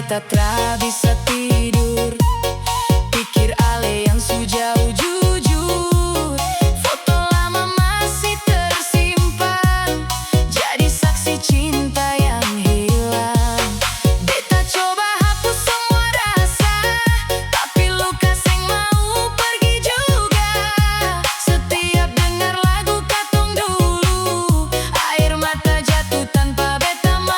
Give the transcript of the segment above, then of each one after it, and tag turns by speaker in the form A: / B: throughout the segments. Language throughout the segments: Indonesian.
A: beta tra bisa tidur. Pikir ale yang sujauh jujur, foto lama masih tersimpan, jadi saksi cinta yang hilang. Beta coba hapus semua rasa, tapi luka seng mau pergi juga. Setiap dengar lagu katong dulu, air mata jatuh tanpa beta mau.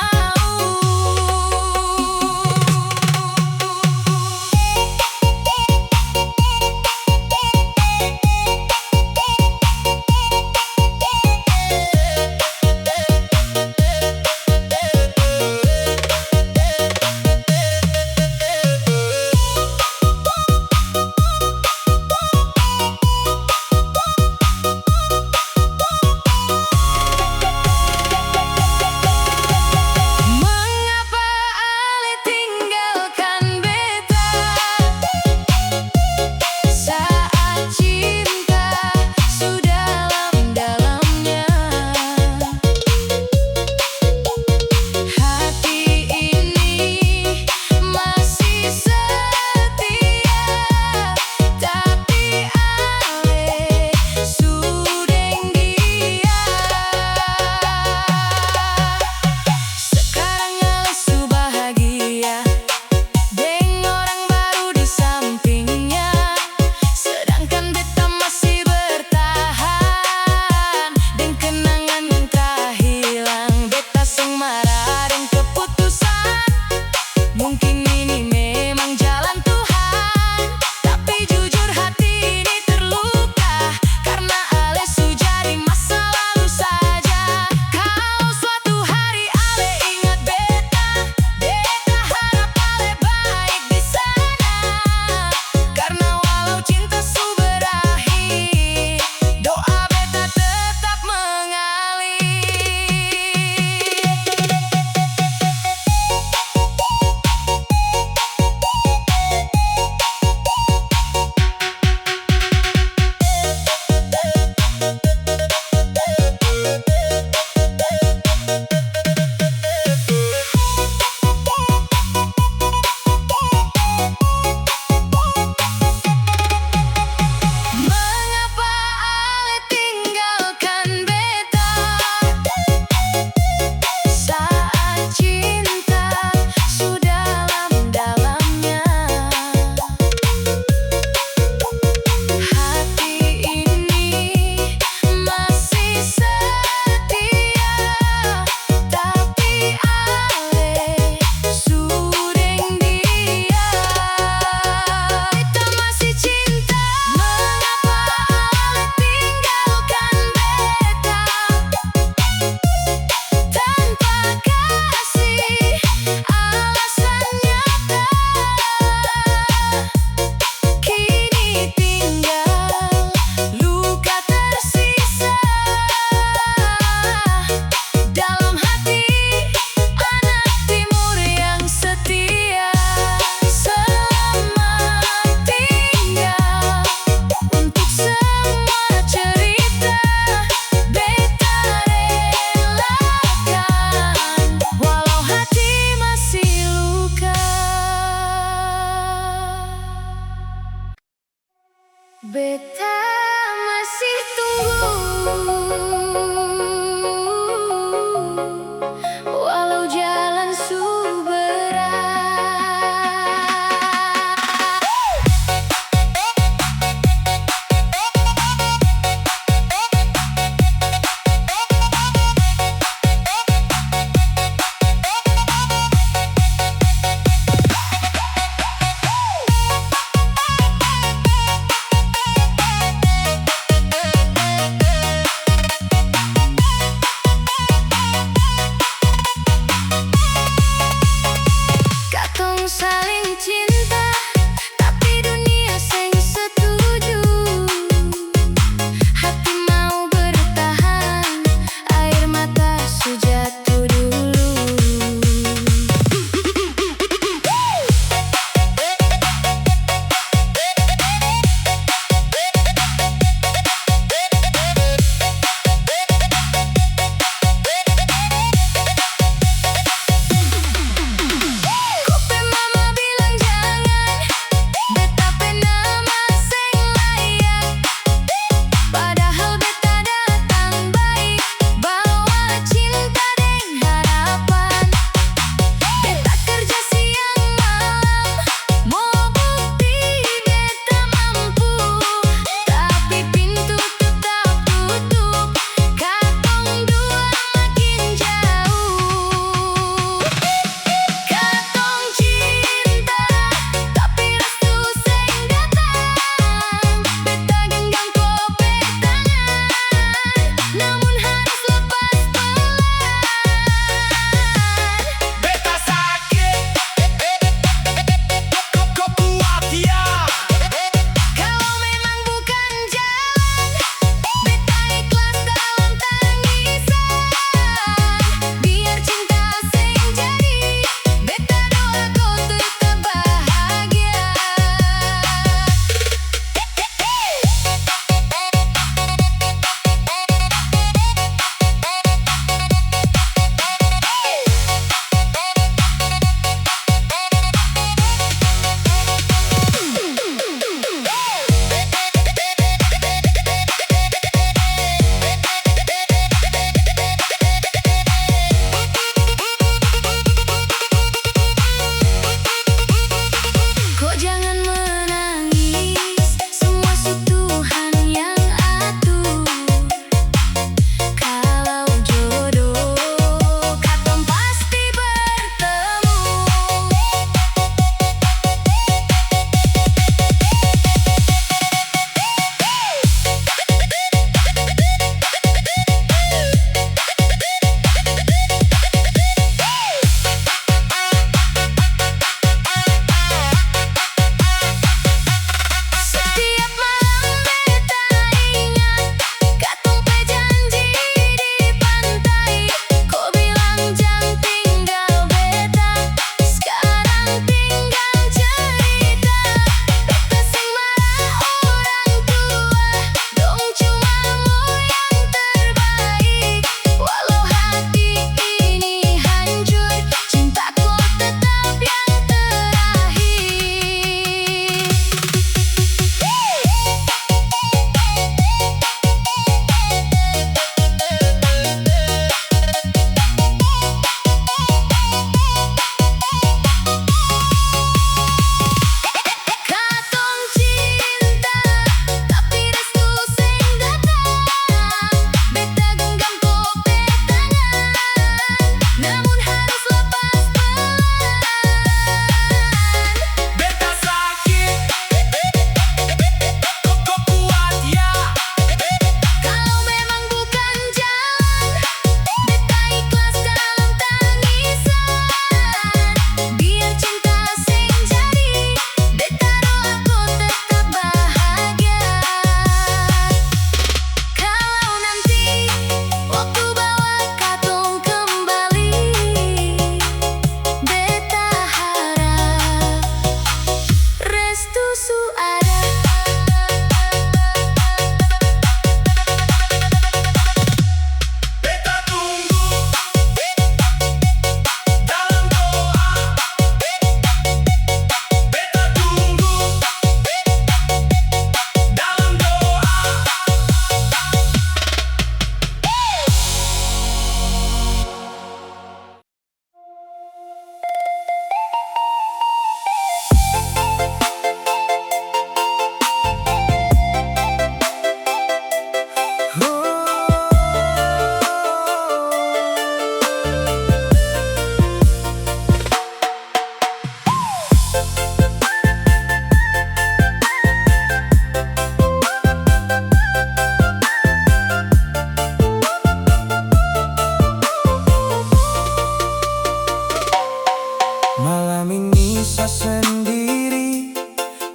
B: Kami nisa sendiri,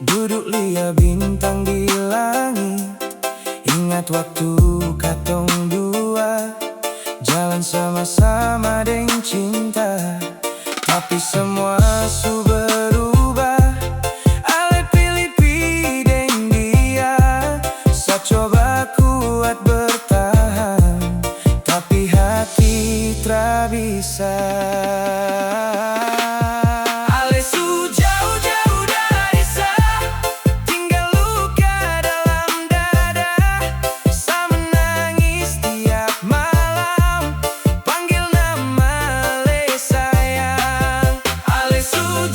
B: duduk lihat bintang di langit. Ingat waktu katong dua, jalan sama-sama deng cinta. Tapi semua su berubah, ale pilih deng dia. Sa coba kuat bertahan, tapi hati tra bisa. Ale su jauh-jauh dari sa, tinggal luka dalam dada. Sa menangis tiap malam, panggil nama ale sayang. Ale su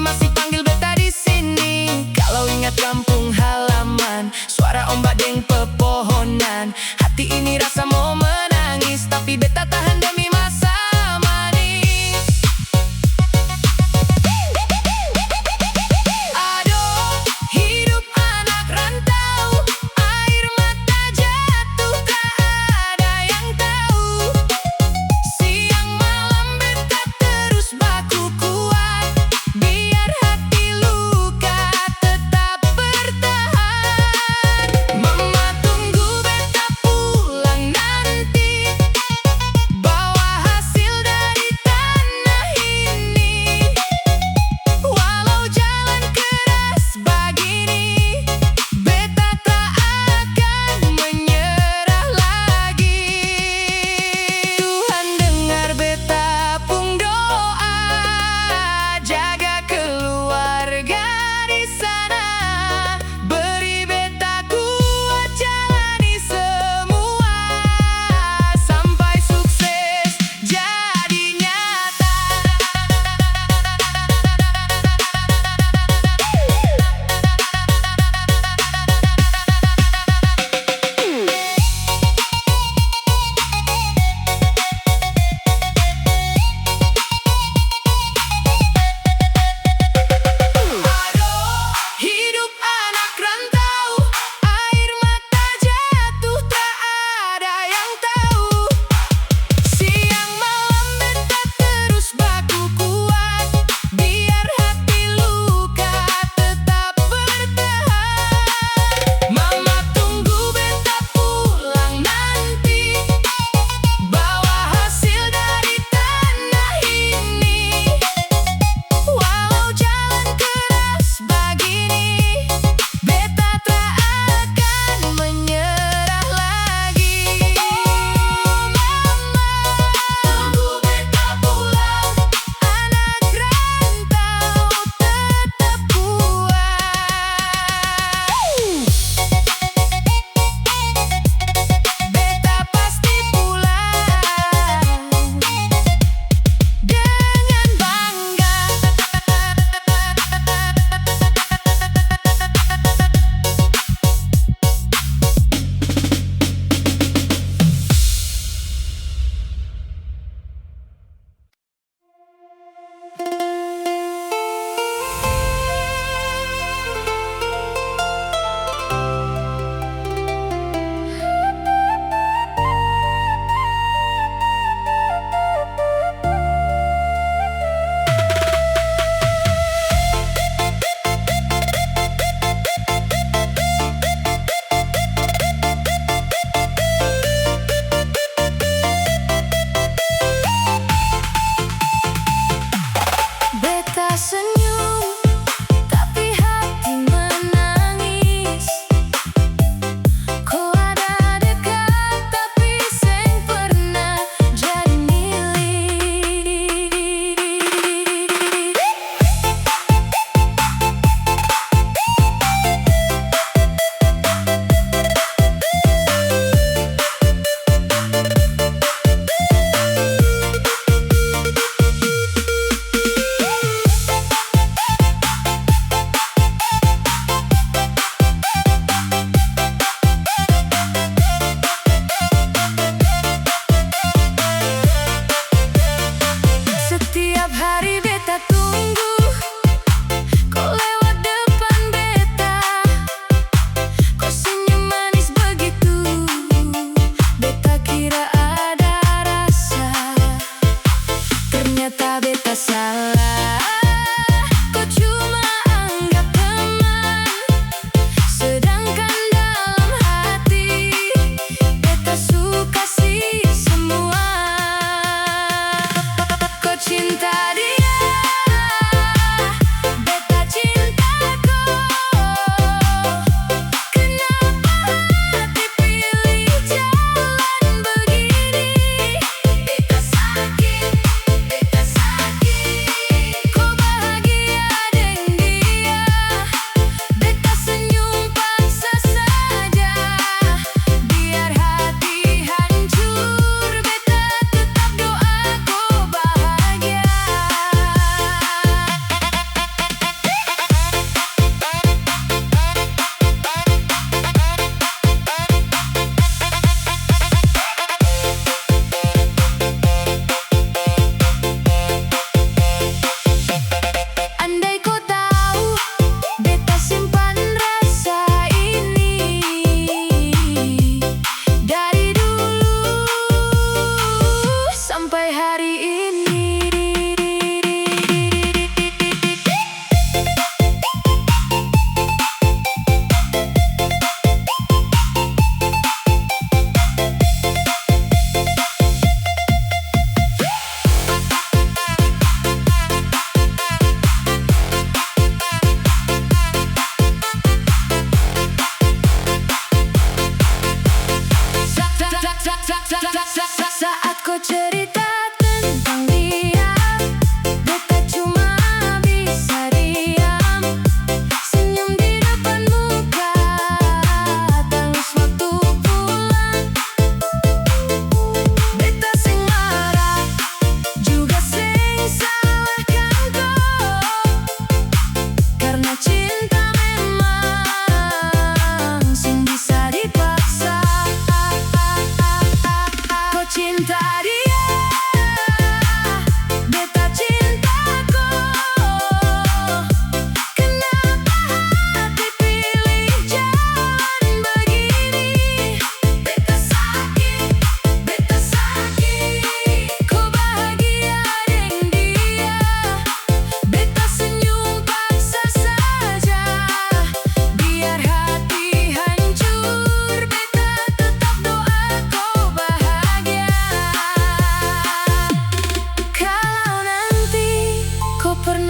A: masih panggil beta di sini. Kalau ingat kampung halaman, suara ombak deng pepohonan, hati ini rasa mau menangis, tapi beta tahan demi masa manis. Aduh, hidup anak rantau, air mata jatuh tak ada yang tahu. Siang malam beta terus baku kuat, biar hati luka tetap bertahan. Mama tunggu beta pulang nanti,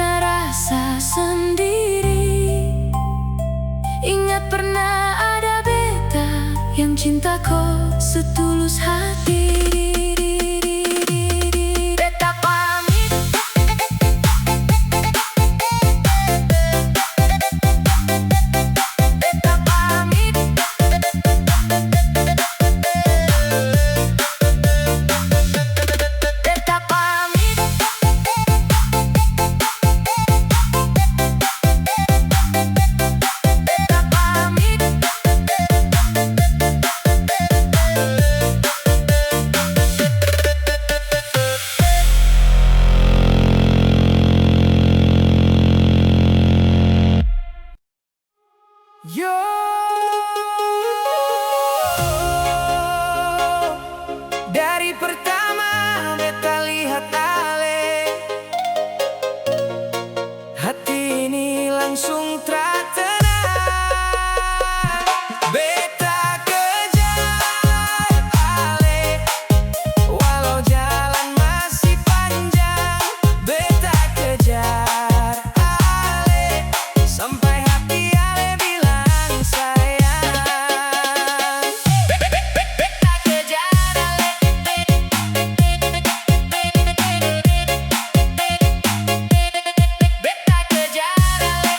A: punya rasa sendiri. Ingat pernah ada beta yang cinta kau setulus hati. Beta pamit, beta pamit, beta pamit, beta pamit.
B: Yo, dari pertama beta lihat ale, hati ini langsung tertenang. Beta kejar ale, walau jalan masih panjang. Beta kejar ale, sampai hati ale bilang sayang.
A: Beta kejar ale, beta kejar ale,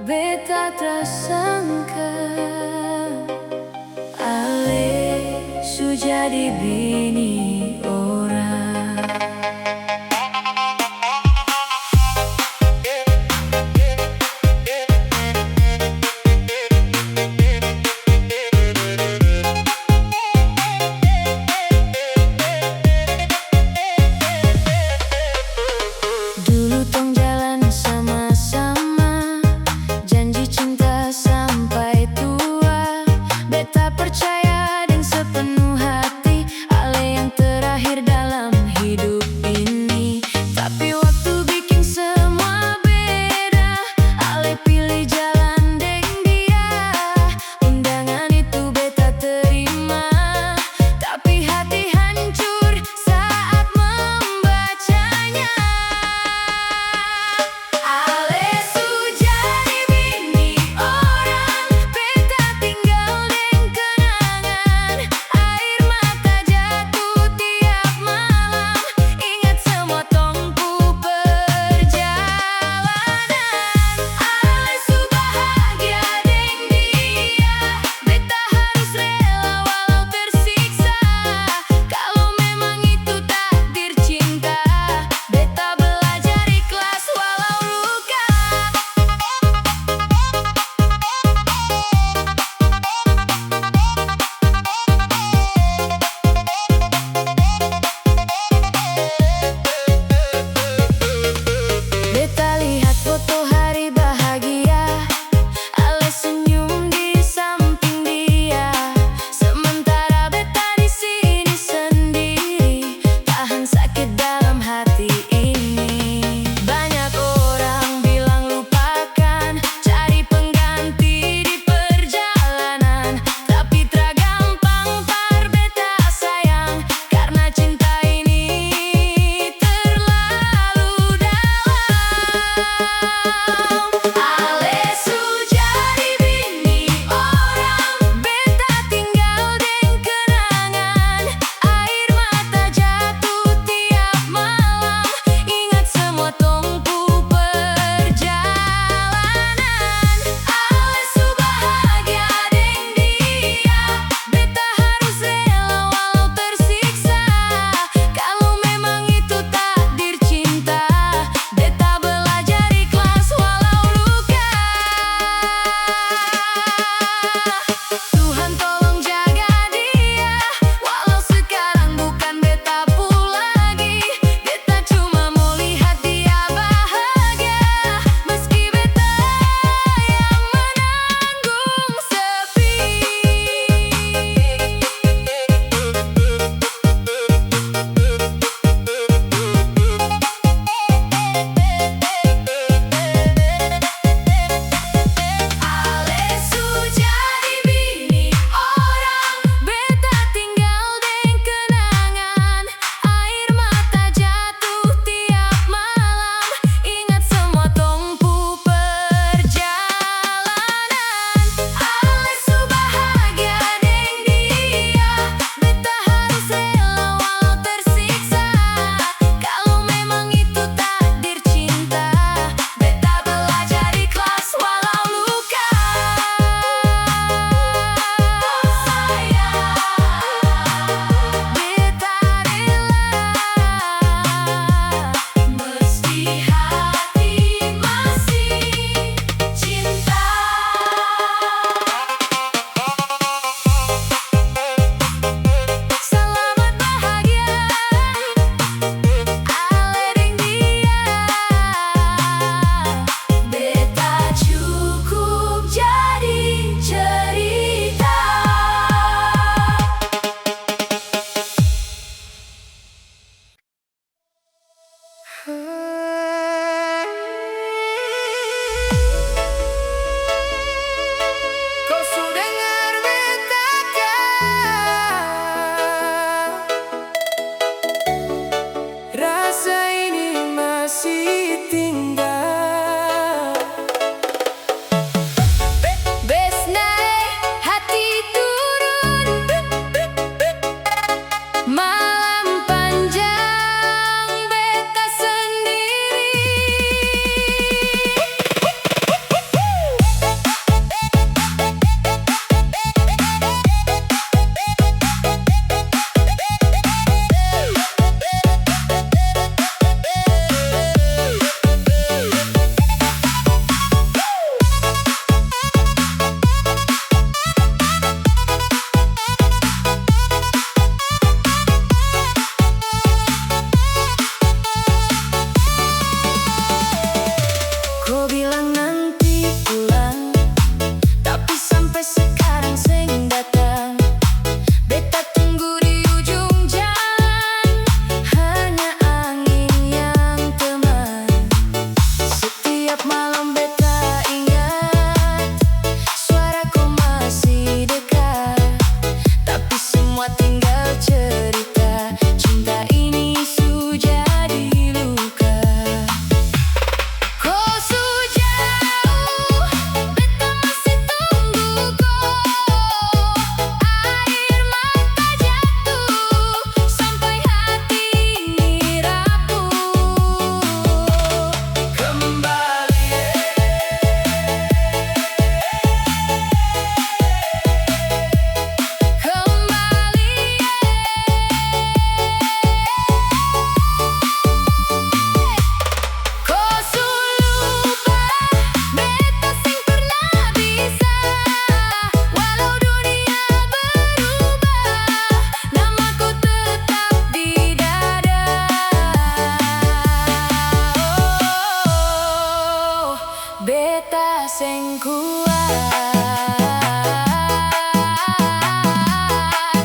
C: Beta tersangka Ale su jadi bini orang. Dulu tong jalan sama-sama, janji cinta sampai tua. Beta percaya dengan sepenuh hati, Ale yang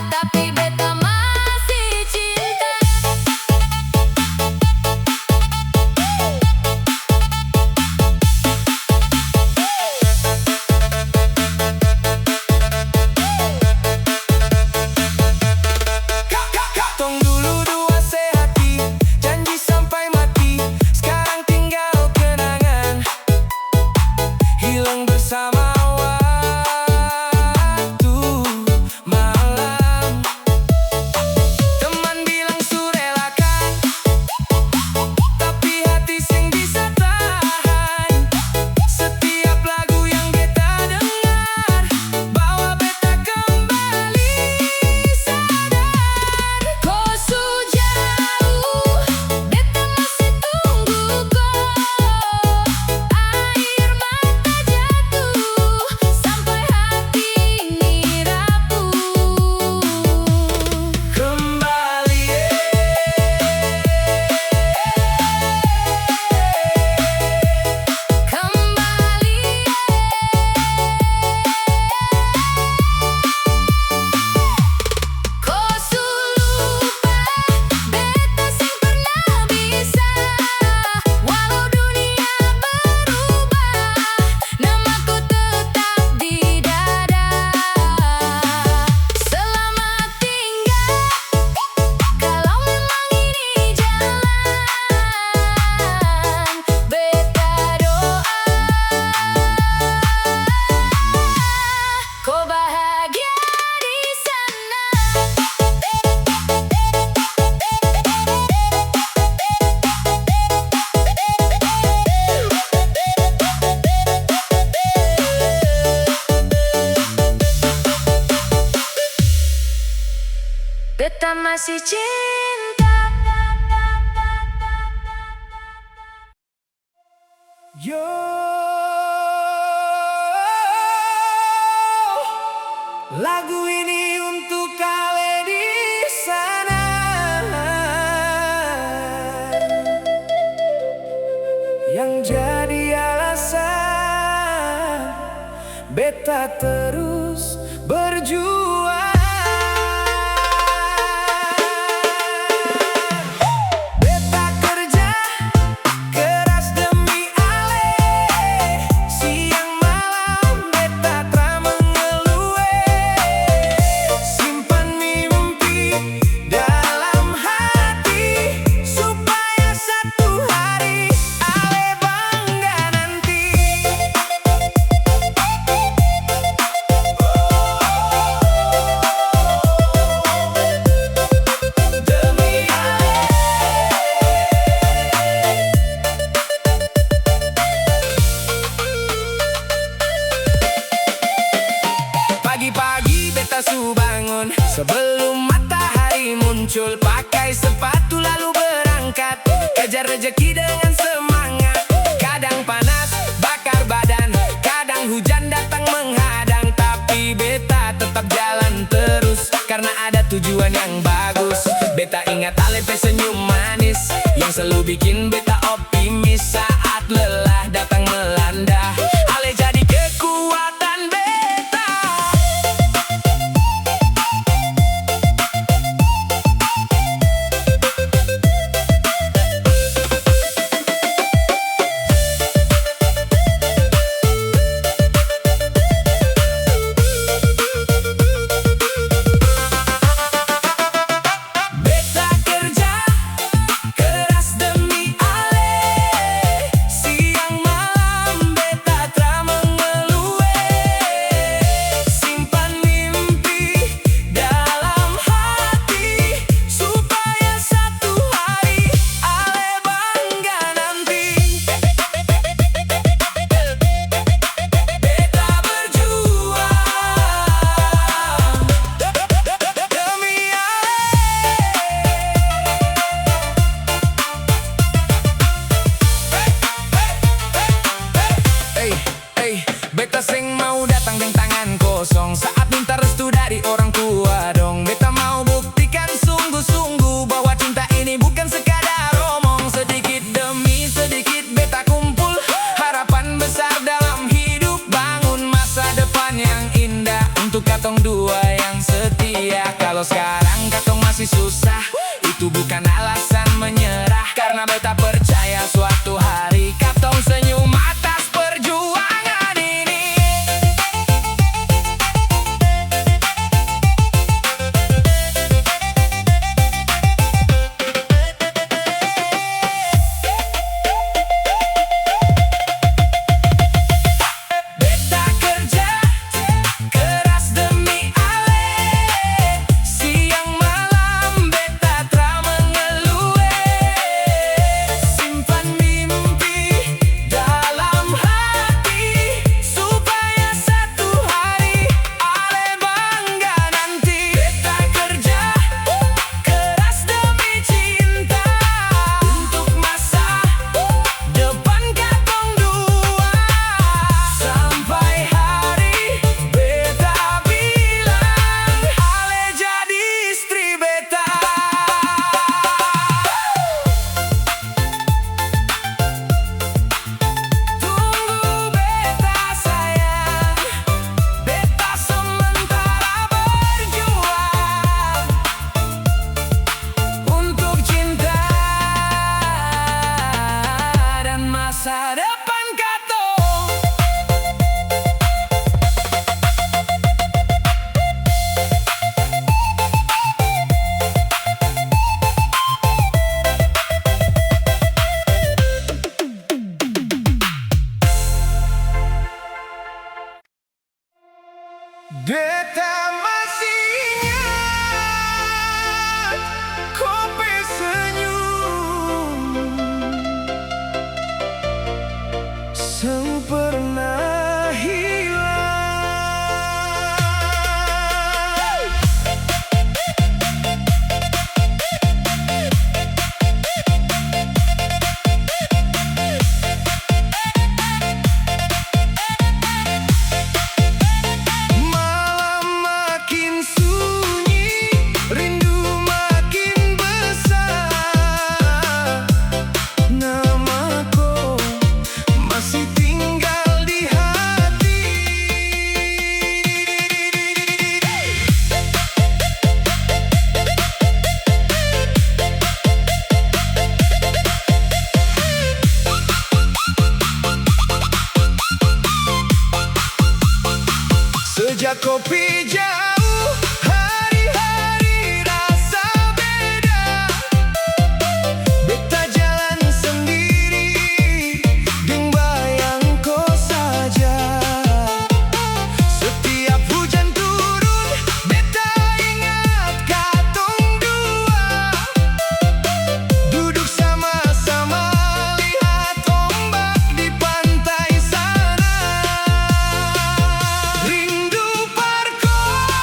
C: Tapi beta masih cinta.
B: Tong dulu dua sehati, janji sampai mati. Sekarang tinggal kenangan, hilang bersama waktu malam. Teman bilang surelakan, tapi hati sing bisa tahan. Setiap lagu yang beta dengar bawa beta kembali sadar.
C: Kau su jauh, beta masih tunggu kau. Air mata jatuh sampai hati ini rapuh.
B: Kembali
C: Kembali Kau su lupa beta sing pernah bisa. Walau dunia berubah, namaku tetap di dada. Selamat tinggal, kalau memang ini jalan. Beta doa kau bahagia di sana. Beta masih cinta.
B: yo, lagu ini untuk kalian di sana yang jadi alasan beta terus berjuang. Beta kerja keras demi ale, siang malam beta tra mengeluh. Simpan mimpi dalam hati supaya satu hari ale bangga nanti. Demi ale. Pagi-pagi beta su bangun sebelum matahari muncul, pakai sepatu lalu berangkat, kejar rejeki dengan semangat. Kadang panas bakar badan, kadang hujan datang menghadang, tapi beta tetap jalan terus karena ada tujuan yang bagus. Beta ingat ale pe senyum manis yang selalu bikin beta optimis saat lelah datang melanda. Ale jadi kekuatan beta. Beta kerja keras demi ale, siang malam beta tra mengeluh. Simpan mimpi dalam hati supaya satu hari ale bangga nanti. Beta berjuang demi ale. Hey, hey, beta sing mau datang dengan tangan kosong saat minta restu dari orang tua dong. Beta mau buktikan sungguh-sungguh bahwa cinta ini bukan sekadar omong. Sedikit demi sedikit beta kumpul harapan besar dalam hidup, bangun masa Beta masih ingat kopi senyum sempurna hilang. Malam makin sunyi, rindu makin besar. Namaku masih tinggal di hati. Sejak kopi jauh, hari-hari rasa beda. Beta jalan sendiri, deng bayang kau saja. Setiap hujan turun, beta ingat katong dua. Duduk sama-sama, lihat ombak di pantai sana. Rindu perkosa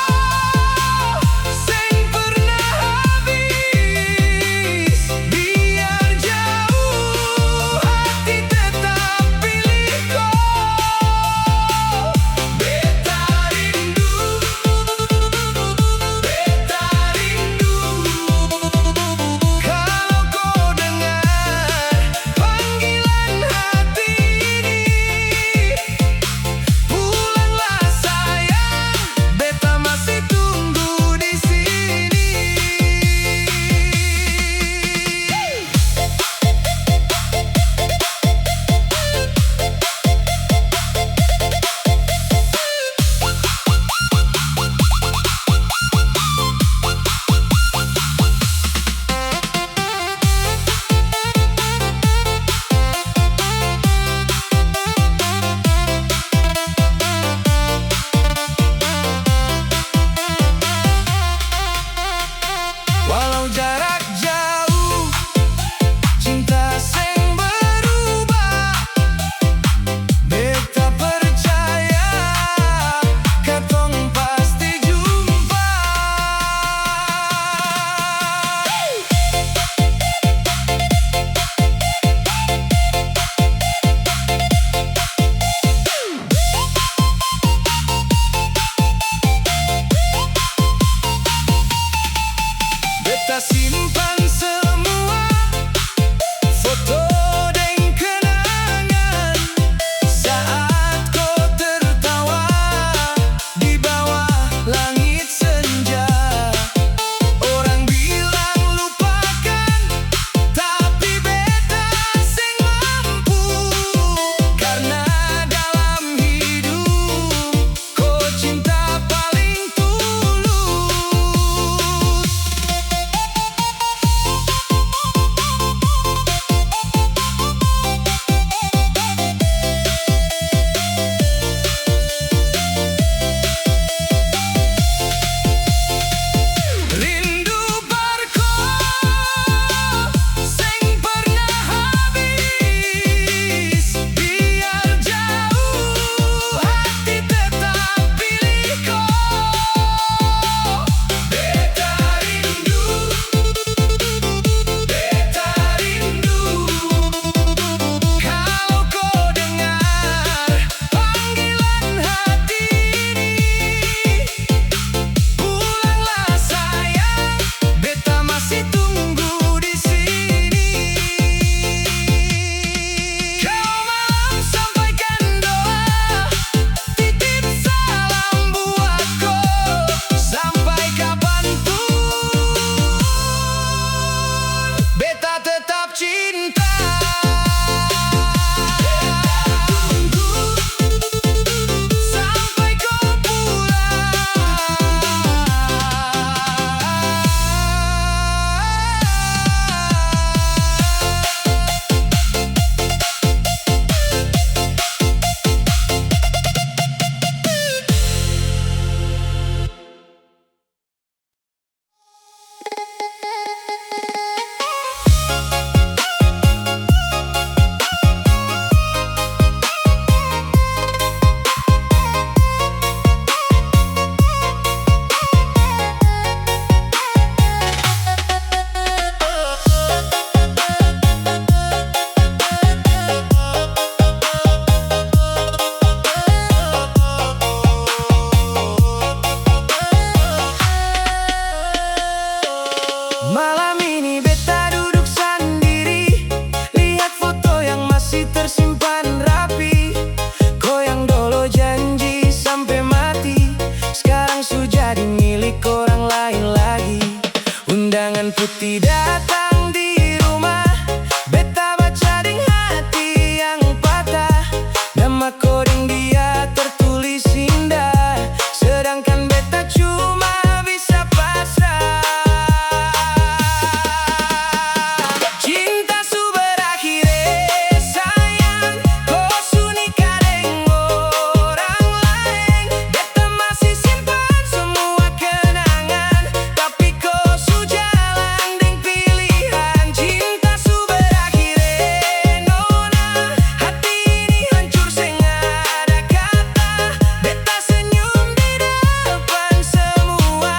B: Putih datang di rumah, beta baca deng hati yang patah. Nama kodeng dia tertulis indah, sedangkan beta cuma bisa pasrah. Cinta su berakhir, sayang, kau su nikah deng orang lain. Beta masih simpan semua kenangan, tapi kau su jalan deng pilihan. Cinta su berakhir, nona, hati ini hancur seng ada kata. Beta senyum di depan semua,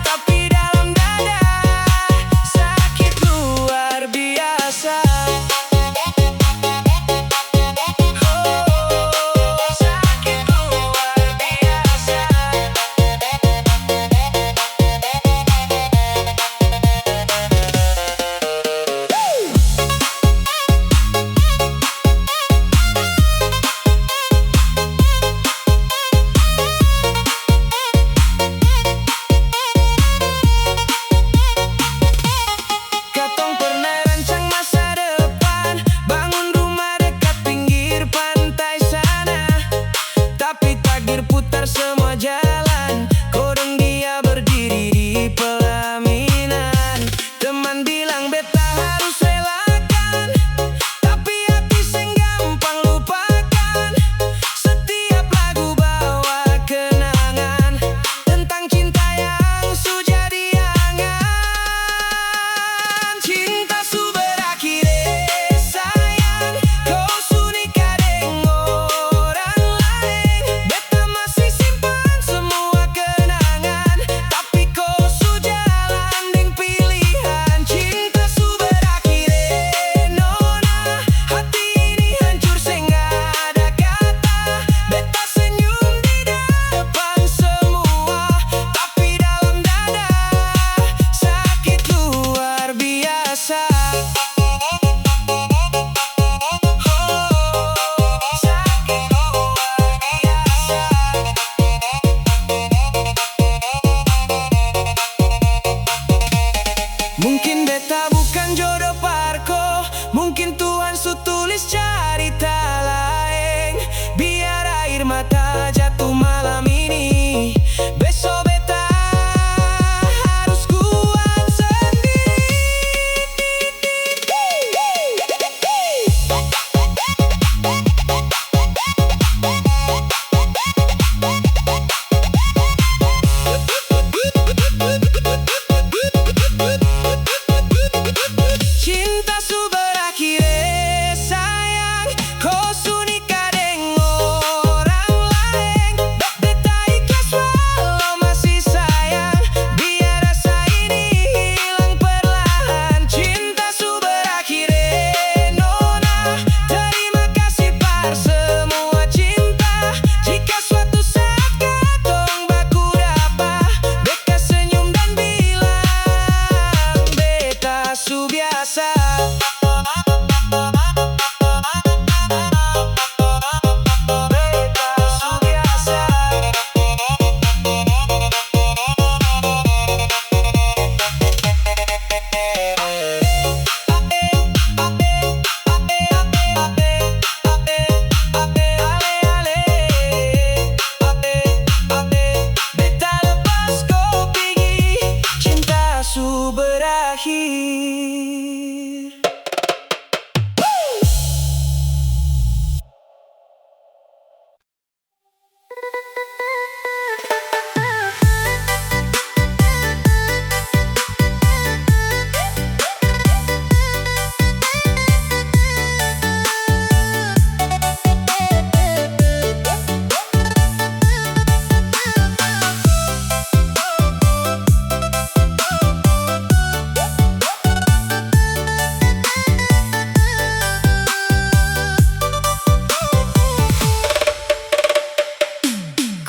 B: tapi dalam dada sakit luar biasa. Sakit luar biasa. Katong pernah rancang masa depan, bangun rumah dekat pinggir pantai sana. Tapi takdir putar semua jalan, kodeng dia berdiri di pelaminan. Teman bilang beta harus relakan, tapi hati seng gampang lupakan. Setiap lagu bawa kenangan tentang cinta yang su jadi angan. Cinta su berakhir, sayang, kau su nikah deng orang lain. Beta masih simpan semua kenangan, tapi kau su jalan deng pilihan. Cinta su berakhir, nona, hati ini hancur seng ada kata. Beta senyum di depan semua, tapi dalam dada sakit luar biasa. Sakit luar biasa. Mungkin beta bukan jodoh parko, mungkin Tuhan su tulis cerita lain. Biar air mata jatuh malam ini, besok beta harus kuat sendiri. Cinta su berakhir, sayang, kau su nikah deng orang lain. Beta ikhlas walau masih sayang, biar rasa ini hilang perlahan. Cinta su berakhir, nona, terima kasih par semua cinta. Jika suatu saat katong baku dapa, beta senyum dan bilang beta su biasa. Beta su biasa. Beta lepas kau pergi, cinta su berakhir.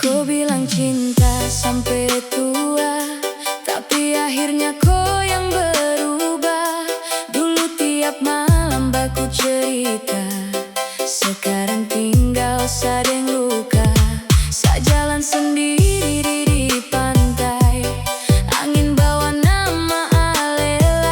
C: Kau bilang cinta sampai tua, tapi akhirnya kau yang berubah. Dulu tiap malam baku cerita, sekarang tinggal sadeng luka. Sajalan sendiri di pantai, angin bawa nama Alela.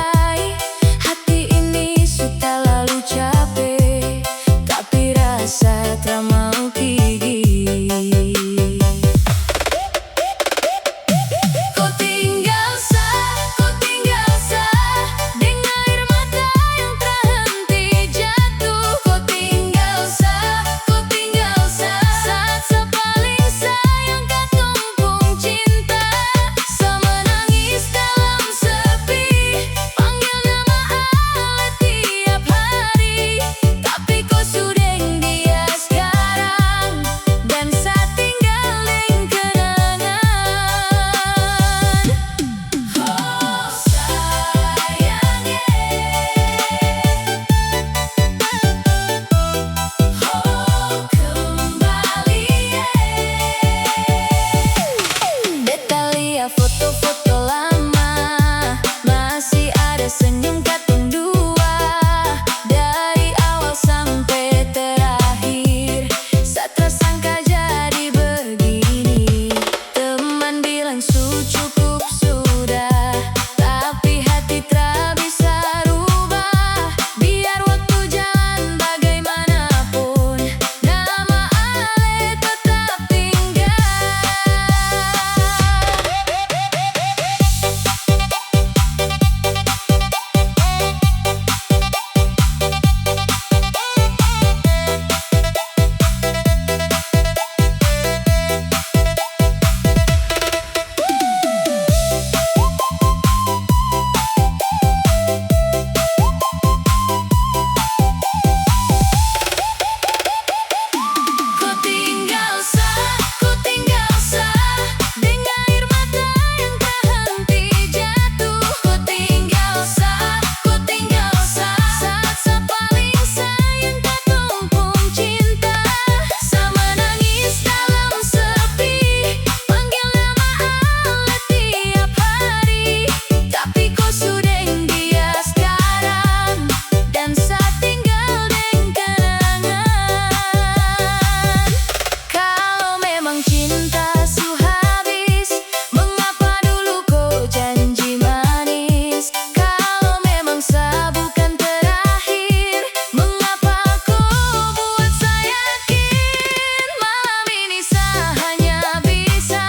C: basuh habis. Mengapa dulu kau janji manis? Kalau memang bukan terakhir, mengapa kau buat saya yakin? Malam ini saya hanya bisa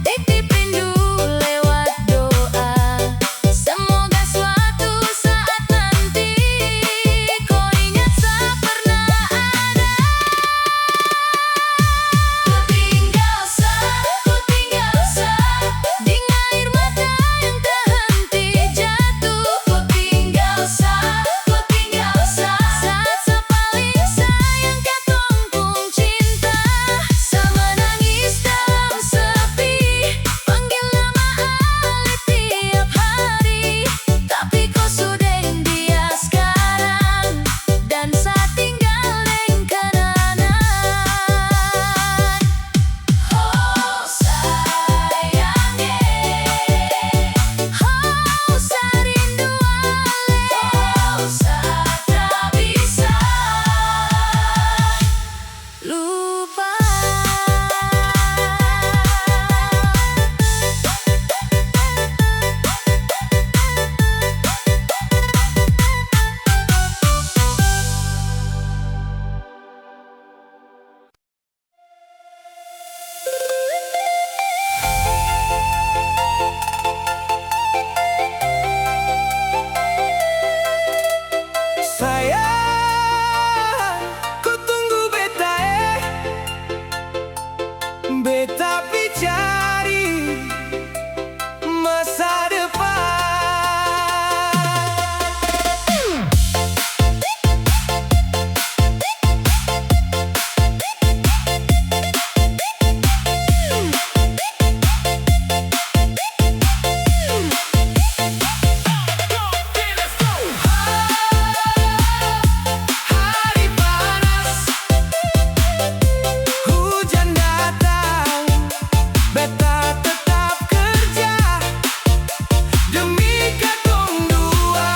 C: titip rindu lewat doa. Semoga suatu saat nanti kau ingat saya pernah ada. Ku tinggal sah dengan air mata yang tak henti jatuh. Ku tinggal sah saat saya paling sayang katong pun cinta. Saya menangis dalam sepi, panggil nama Ale tiap hari. Tapi kau sudah dia sekarang, dan saya tinggal dengan kenangan. Oh sayangnya, oh saya rindu Ale, oh saya tak bisa lupa.
B: Sayang, ku tunggu beta beta cari masa depan. Hari panas, hujan datang, beta tetap kerja demi katong dua.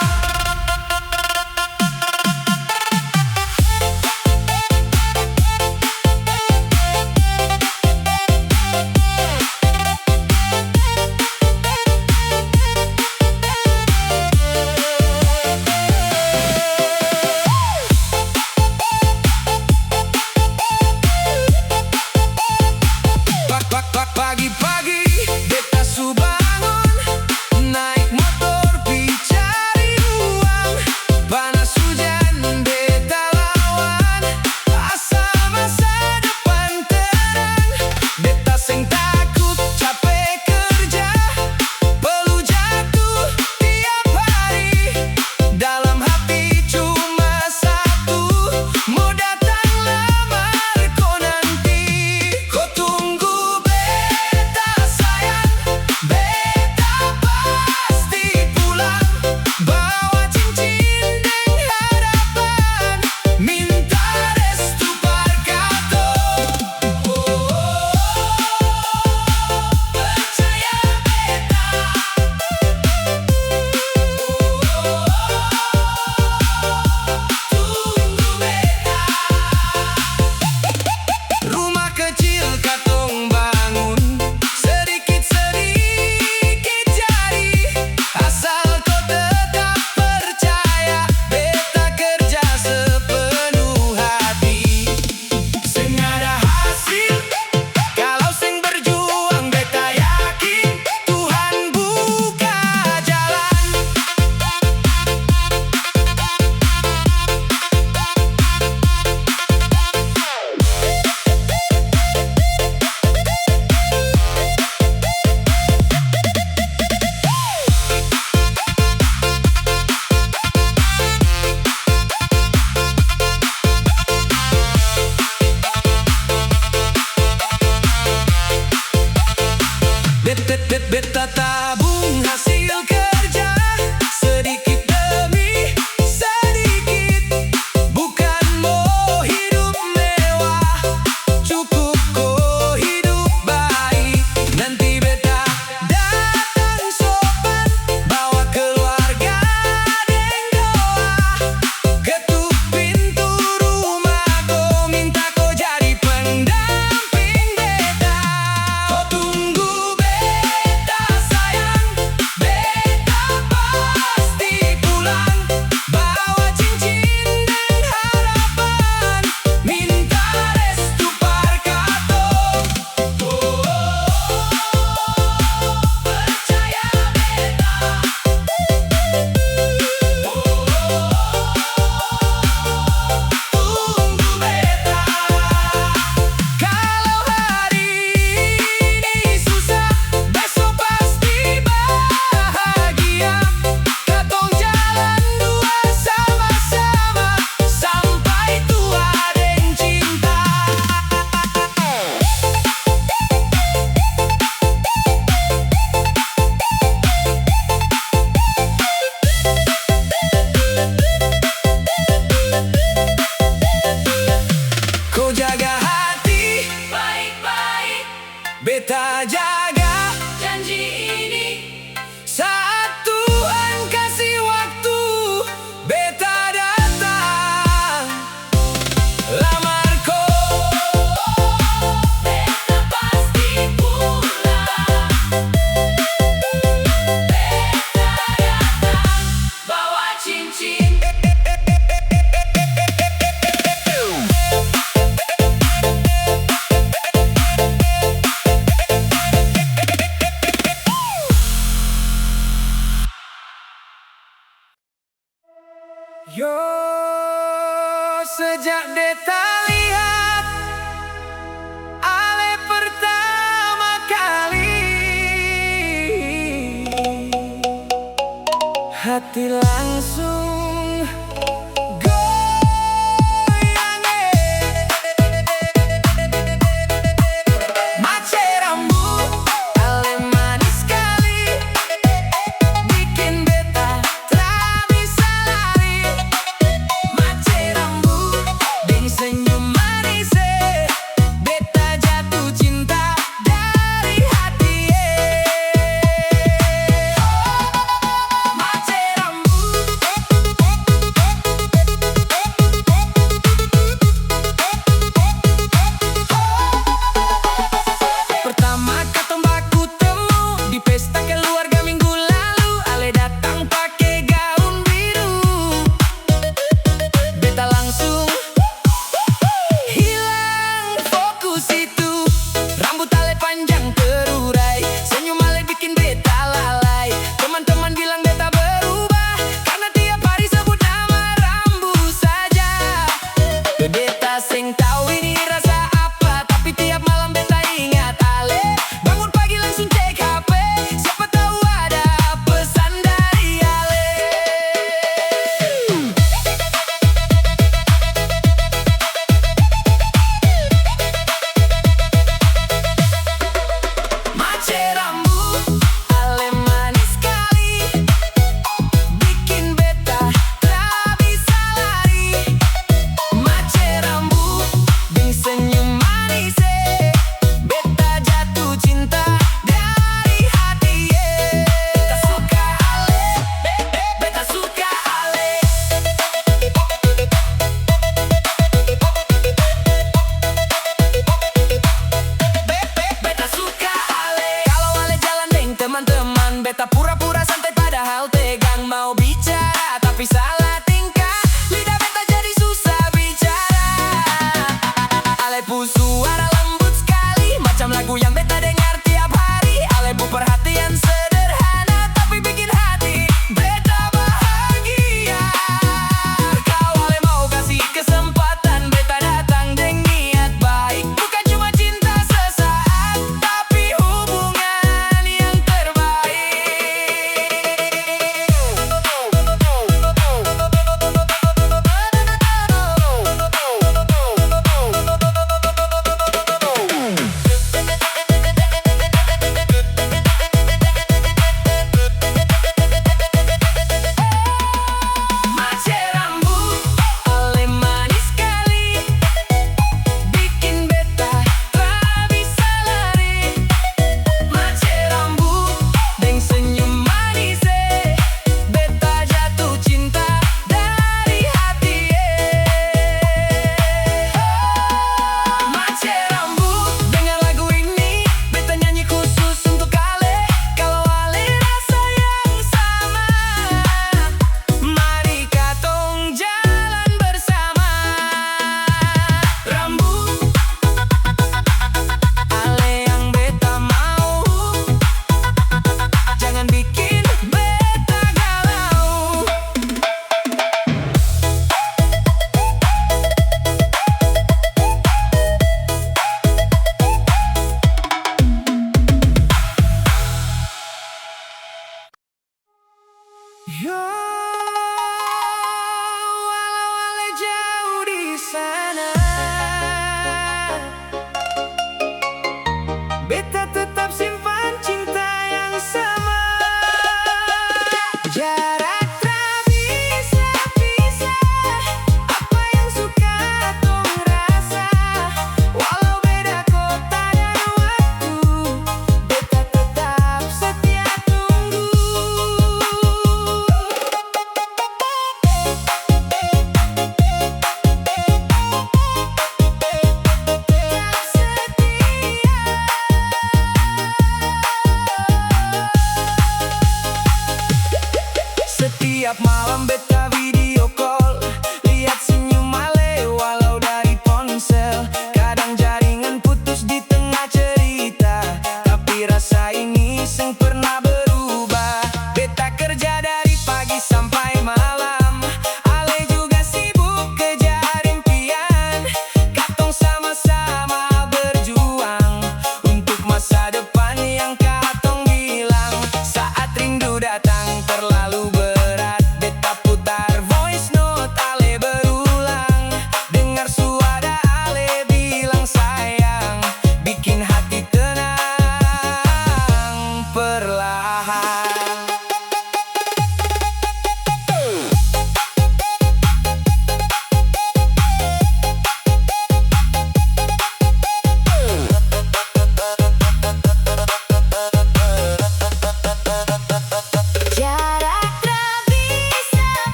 B: Pagi-pagi beta su bangun, naik motor pi cari uang. Panas hujan beta lawan, asal masa depan terang. Beta seng takut capek kerja, perlu jatuh tiap hari. Dalam hati cuma satu, mau datang lamar kau nanti. Kau tunggu beta beta jaga
C: Janji ini
B: saat Tuhan kasih waktu, beta datang lamar kau.
C: beta pasti pulang. Beta datang bawa cincin.
B: Yo, sejak beta lihat Ale pertama kali, hati langsung goyang. Mace rambut Ale manis sekali, bikin beta tak bisa lari. Mace rambut deng senyum manis, beta jatuh cinta dari hati. Mace rambut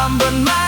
A: Ambon